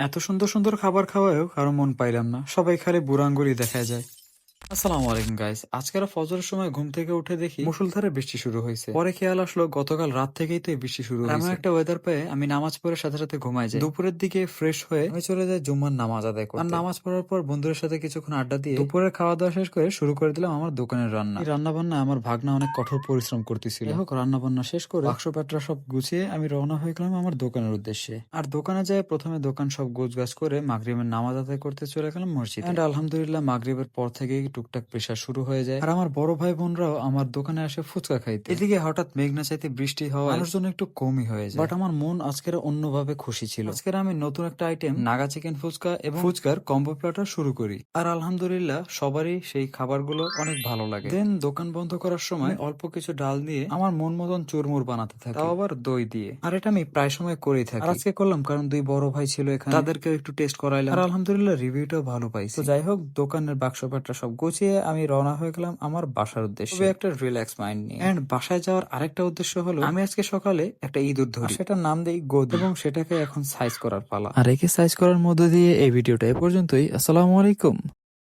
এত সুন্দর সুন্দর খাবার খাওয়ায়ও কারো মন পাইলাম না, সবাই খালি বুড়ো আঙ্গুলই দেখা যায়। আসসালামু আলাইকুম গাইস, আজকের ফজরের সময় ঘুম থেকে উঠে দেখি মুষলধারে বৃষ্টি শুরু হয়েছে। পরে খেয়াল আসলো গতকাল রাত থেকেই তো এই বৃষ্টি শুরু হয়েছে। এমন একটা ওয়েদার পেয়ে আমি নামাজ পড়ে সাথে সাথে ঘুমাই যাই। দুপুরের দিকে ফ্রেশ হয়ে আমি চলে যাই জুম্মার নামাজ আদায় করতে। আর নামাজ পড়ার পর বন্ধুদের সাথে কিছুক্ষণ আড্ডা দিয়ে দুপুরের খাওয়া দাওয়া শেষ করে শুরু করে দিলাম আমার দোকানের রান্না। এই রান্না বান্না আমার ভাগনা অনেক কঠোর পরিশ্রম করতেছিল। যাই হোক, রান্না বান্না শেষ করে বাক্স প্যাটরা সব গুছিয়ে আমি রওনা হয়ে গেলাম আমার দোকানের উদ্দেশ্যে। আর দোকানে যায় প্রথমে দোকান সব গোছগাছ করে মাগরিবের নামাজ আদায় করতে চলে গেলাম মসজিদে। এন্ড আলহামদুলিল্লাহ মাগরিবের পর থেকেই টুকটাক প্রেশার শুরু হয়ে যায়। আর আমার বড় ভাই বোনরাও আমার দোকানে আসে ফুচকা খাইতে। এদিকে হঠাৎ মেঘনা চাইতে বৃষ্টি হওয়া মানুষজন একটু কমই হয়ে যায়। বাট আমার মন আজকের অন্যভাবে খুশি ছিল। আজকের আমি নতুন একটা আইটেম নাগা চিকেন ফুচকা এবং ফুচকার কম্বো প্ল্যাটার শুরু করি। আর আলহামদুলিল্লাহ সবারই সেই খাবারগুলো অনেক ভালো লাগে। দেন দোকান বন্ধ করার সময় অল্প কিছু ডাল দিয়ে আমার মন মতন চুরমুর বানাতে থাকি, তাও আবার দই দিয়ে। আর এটা আমি প্রায় সময় করেই থাকি। আর আজকে করলাম কারণ দুই বড় ভাই ছিল এখানে, তাদেরকেও একটু টেস্ট করাইলাম। আর আলহামদুলিল্লাহ রিভিউটাও ভালো পাইছি। তো যাই হোক, দোকানের বাক্স প্যাটরা সব গুছিয়ে আমি রওনা হয়ে গেলাম আমার বাসার উদ্দেশ্যে, তবে একটা রিল্যাক্স মাইন্ড নিয়ে। এন্ড বাসায় যাওয়ার আরেকটা উদ্দেশ্য হলো আমি আজকে সকালে একটা ইঁদুর ধরি, সেটার নাম দেই গোদ, এবং সেটাকে এখন সাইজ করার পালা। আর একে সাইজ করার মধ্য দিয়ে এই ভিডিওটা এ পর্যন্তই। আসসালামু আলাইকুম।